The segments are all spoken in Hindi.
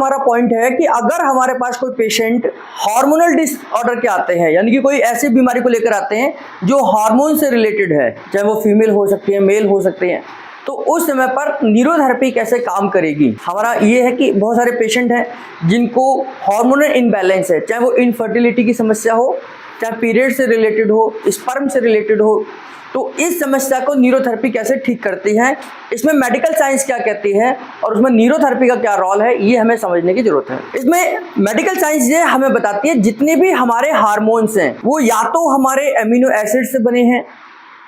हमारा पॉइंट है कि अगर हमारे पास कोई पेशेंट हार्मोनल डिसऑर्डर के आते हैं, यानी कि कोई ऐसी बीमारी को लेकर आते हैं जो हार्मोन से रिलेटेड है, चाहे वो फीमेल हो सकती है, मेल हो सकते हैं, तो उस समय पर न्यूरोथेरेपी कैसे काम करेगी। हमारा ये है कि बहुत सारे पेशेंट हैं जिनको हार्मोनल इनबैलेंस है, चाहे वो इनफर्टिलिटी की समस्या हो, चाहे पीरियड से रिलेटेड हो, स्पर्म से रिलेटेड हो, तो इस समस्या को न्यूरोथेरेपी कैसे ठीक करती है, इसमें मेडिकल साइंस क्या कहती है और उसमें न्यूरोथेरेपी का क्या रोल है, ये हमें समझने की जरूरत है। इसमें मेडिकल साइंस ये हमें बताती है जितने भी हमारे हार्मोन्स हैं वो या तो हमारे अमीनो एसिड से बने हैं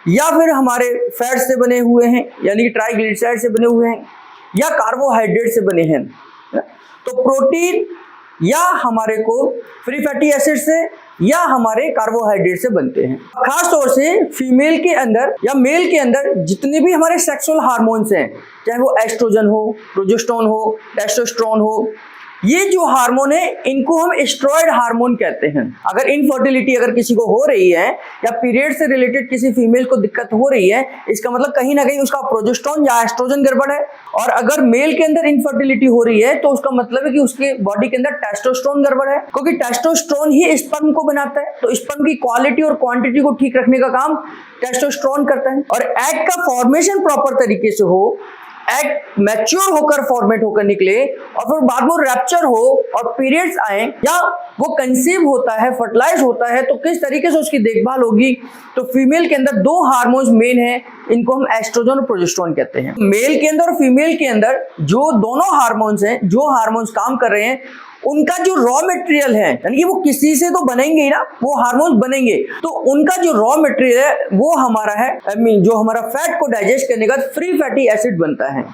या फिर हमारे फैट से बने हुए हैं, यानी कि ट्राइग्लिसराइड से बने हुए हैं, या कार्बोहाइड्रेट से बने हैं। तो प्रोटीन या हमारे को फ्री फैटी एसिड से या हमारे कार्बोहाइड्रेट से बनते हैं। खास तौर से फीमेल के अंदर या मेल के अंदर जितने भी हमारे सेक्सुअल हार्मोन्स हैं, चाहे वो एस्ट्रोजन हो, प्रोजेस्टेरोन हो, टेस्टोस्टेरोन हो, ये जो हार्मोन है इनको हम स्टेरॉयड हार्मोन कहते हैं। अगर इनफर्टिलिटी अगर किसी को हो रही है या पीरियड से रिलेटेड किसी फीमेल को दिक्कत हो रही है, इसका मतलब कहीं ना कहीं उसका प्रोजेस्टेरोन या एस्ट्रोजन गड़बड़ है। और अगर मेल के अंदर इनफर्टिलिटी हो रही है तो उसका मतलब है कि उसके बॉडी के अंदर टेस्टोस्टेरोन गड़बड़ है, क्योंकि टेस्टोस्टेरोन ही स्पर्म को बनाता है। तो स्पर्म की क्वालिटी और क्वांटिटी को ठीक रखने का काम टेस्टोस्टेरोन करता है। और एग का फॉर्मेशन प्रॉपर तरीके से हो, एग मैच्योर होकर फॉर्मेट होकर निकले और फिर बाद में रैप्चर हो और पीरियड्स आए या वो कंसीव होता है, फर्टिलाइज होता है, तो किस तरीके से उसकी देखभाल होगी। तो फीमेल के अंदर दो हार्मोन्स मेन हैं, इनको हम एस्ट्रोजन और प्रोजेस्टेरोन कहते हैं। मेल के अंदर और फीमेल के अंदर जो दोनों हार्मोन्स हैं, जो हार्मोन्स काम कर रहे हैं, उनका जो रॉ मटेरियल है, यानी कि वो किसी से तो बनेंगे ही ना, वो हार्मोन्स बनेंगे, तो उनका जो रॉ मटेरियल है वो हमारा है जो हमारा फैट को डाइजेस्ट करने का फ्री फैटी एसिड बनता है।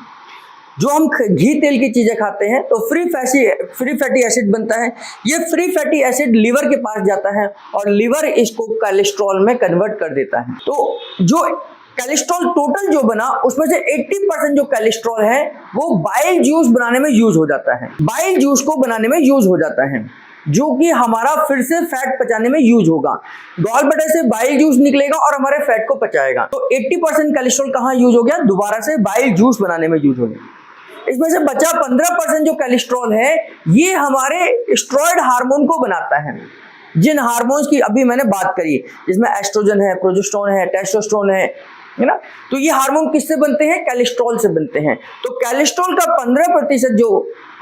जो हम घी तेल की चीजें खाते हैं तो फ्री फैटी एसिड बनता है। ये फ्री फैटी एसिड लीवर के पास जाता है और लीवर इसको कोलेस्ट्रॉल में कन्वर्ट कर देता है। तो जो कोलेस्ट्रॉल टोटल जो बना उसमें से 80% जो कोलेस्ट्रॉल है वो बाइल जूस बनाने में यूज हो जाता है, बाइल जूस को बनाने में यूज हो जाता है, जो कि हमारा फिर से फैट पचाने में यूज होगा। गॉल ब्लैडर से बाइल जूस निकलेगा और हमारे फैट को पचाएगा। तो 80% कोलेस्ट्रॉल कहाँ यूज हो गया, दोबारा से बाइल जूस बनाने में यूज हो गया। इसमें से बचा 15% जो कोलेस्ट्रॉल है ये हमारे स्टेरॉयड हार्मोन को बनाता है। जिन हार्मोन्स की अभी मैंने बात करी, जिसमें एस्ट्रोजन है, प्रोजेस्टेरोन है, टेस्टोस्टेरोन है ना, तो ये हार्मोन किससे बनते हैं, कोलेस्ट्रॉल से बनते हैं। तो कोलेस्ट्रॉल का 15% जो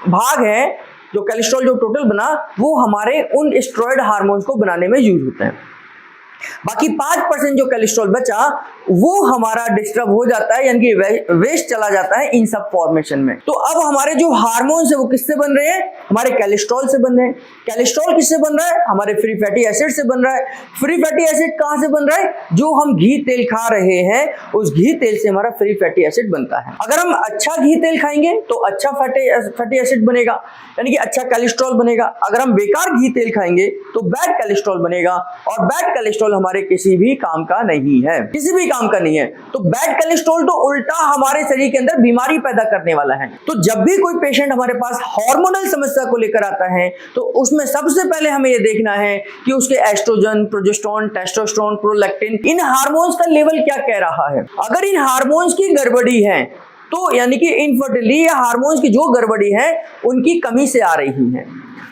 भाग है, जो कोलेस्ट्रॉल जो टोटल बना, वो हमारे उन स्टेरॉयड हार्मोन्स को बनाने में यूज होता है। बाकी 5% जो कोलेस्ट्रॉल बचा वो हमारा डिस्टर्ब हो जाता है, यानी कि वेस्ट चला जाता है इन सब फॉर्मेशन में। तो अब हमारे जो हार्मोन्स है वो किससे बन रहे हैं, हमारे कोलेस्ट्रॉल से बन रहे हैं। कोलेस्ट्रॉल किससे बन रहा है, हमारे फ्री फैटी एसिड से बन रहा है। फ्री फैटी एसिड कहां से बन रहा है, जो हम घी तेल खा रहे हैं उस घी तेल से हमारा फ्री फैटी एसिड बनता है। अगर हम अच्छा घी तेल खाएंगे तो अच्छा फैटी एसिड बनेगा, यानी कि अच्छा कोलेस्ट्रॉल बनेगा। अगर हम बेकार घी तेल खाएंगे तो बैड कोलेस्ट्रॉल बनेगा, और बैड कोलेस्ट्रॉल हमारे किसी भी काम का नहीं है, किसी भी काम का नहीं है। तो बैड कोलेस्ट्रॉल तो उल्टा हमारे शरीर के अंदर बीमारी पैदा करने वाला है। तो जब भी कोई पेशेंट हमारे पास हार्मोनल समस्या को लेकर आता है तो उसमें सबसे पहले हमें यह देखना है कि उसके एस्ट्रोजन, प्रोजेस्टेरोन, टेस्टोस्टेरोन, प्रोलैक्टिन, इन हार्मोन्स का लेवल क्या कह रहा है। अगर इन हार्मोन्स की गड़बड़ी है तो यानी कि इनफर्टिलिटी या हार्मोन्स की जो गड़बड़ी है उनकी कमी से आ रही है,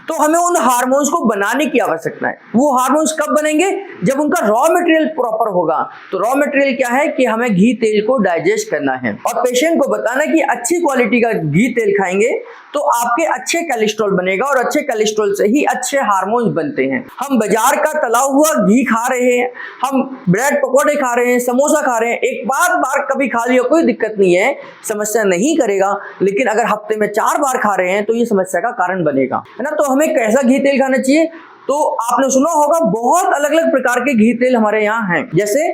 तो हमें उन हार्मोन्स को बनाने की आवश्यकता है। वो हार्मोन्स कब बनेंगे, जब उनका रॉ मटेरियल प्रॉपर होगा। तो रॉ मटेरियल क्या है कि हमें घी तेल को डाइजेस्ट करना है और पेशेंट को बताना कि अच्छी क्वालिटी का घी तेल खाएंगे तो आपके अच्छे कोलेस्ट्रॉल बनेगा और अच्छे कोलेस्ट्रॉल से ही अच्छे हार्मोन्स बनते हैं। हम बाजार का तला हुआ घी खा रहे हैं, हम ब्रेड पकौड़े खा रहे हैं, समोसा खा रहे हैं, एक बार कभी खा लिया कोई दिक्कत नहीं है, समस्या नहीं करेगा। लेकिन अगर हफ्ते में 4 बार खा रहे हैं तो ये समस्या का कारण बनेगा, है ना। तो हमें कैसा घी तेल खाना चाहिए, तो आपने सुना होगा बहुत अलग अलग प्रकार के घी तेल हमारे यहाँ हैं, जैसे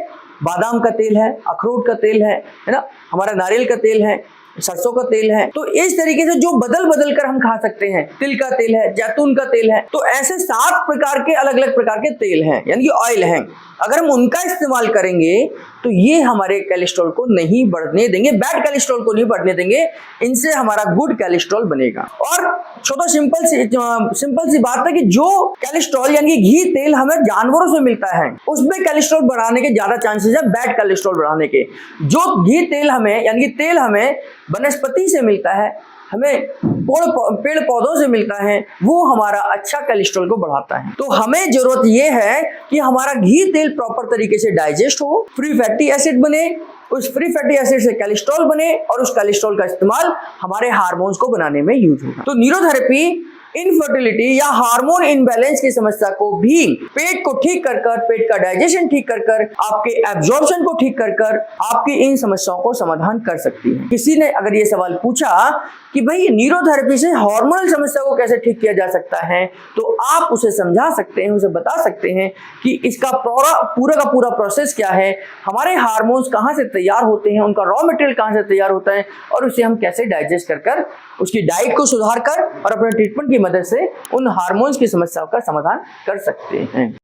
बादाम का तेल है, अखरोट का तेल है ना, हमारा नारियल का तेल है, सरसों का तेल है। तो इस तरीके से जो बदल बदल कर हम खा सकते हैं, तिल का तेल है, जैतून का तेल है, तो ऐसे 7 प्रकार के अलग अलग प्रकार के तेल हैं, यानी कि ऑयल हैं। अगर हम उनका इस्तेमाल करेंगे तो ये हमारे कोलेस्ट्रॉल को नहीं बढ़ने देंगे, बैड कोलेस्ट्रॉल को नहीं बढ़ने देंगे, इनसे हमारा गुड कोलेस्ट्रॉल बनेगा। और छोटा सिंपल सी बात है कि जो कोलेस्ट्रॉल यानी कि घी तेल हमें जानवरों से मिलता है उसमें कोलेस्ट्रॉल बढ़ाने के ज्यादा चांसेस है बैड कोलेस्ट्रॉल बढ़ाने के। जो घी तेल हमें यानी कि तेल हमें वनस्पति से मिलता है हमें पेड़ पौधों से मिलता है वो हमारा अच्छा कोलेस्ट्रॉल को बढ़ाता है। तो हमें जरूरत ये है कि हमारा घी तेल प्रॉपर तरीके से डाइजेस्ट हो, फ्री फैटी एसिड बने, उस फ्री फैटी एसिड से कोलेस्ट्रॉल बने और उस कोलेस्ट्रॉल का इस्तेमाल हमारे हार्मोन्स को बनाने में यूज होगा। तो न्यूरोथेरेपी इनफर्टिलिटी या हार्मोन इनबैलेंस की समस्या को भी पेट को ठीक कर कर, पेट का डाइजेशन ठीक कर कर, आपके एब्जॉर्प्शन को ठीक कर कर आपकी इन समस्याओं को समाधान कर सकती है। किसी ने अगर ये सवाल पूछा कि भाई न्यूरोथेरेपी से हार्मोनल समस्या को कैसे ठीक किया जा सकता है, तो आप उसे समझा सकते हैं, उसे बता सकते हैं कि इसका पूरा का पूरा प्रोसेस क्या है, हमारे हार्मोन्स कहाँ से तैयार होते हैं, उनका रॉ मटेरियल कहाँ से तैयार होता है और उसे हम कैसे डाइजेस्ट कर कर उसकी डाइट को सुधार कर और अपने ट्रीटमेंट की मदद से उन हार्मोन्स की समस्याओं का समाधान कर सकते हैं।